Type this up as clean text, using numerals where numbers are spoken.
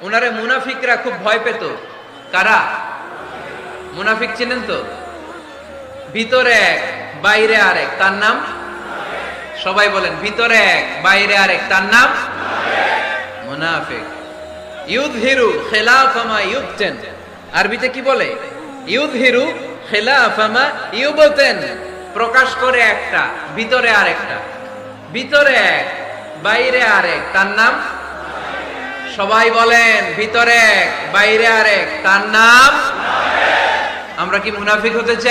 ওনারে মুনাফিকরা খুব ভয় পেত। কারা? মুনাফিক চিনেন তো? ভিতরে এক বাইরে আরেক, তার নাম? সবাই বলেন, ভিতরে এক বাইরে আরেক, তার নাম মুনাফিক। ইউযহিরু খিলাফা মা ইউবতিন, আরবিতে কি বলে? ইউযহিরু খিলাফা মা ইউবতিন, প্রকাশ করে একটা, ভিতরে আরেকটা। ভিতরে এক বাইরে আরেক, তার নাম? সবাই বলেন, ভিতরে এক বাইরে আরেক, তার নাম? আমরা কি মুনাফিক হতে চাই?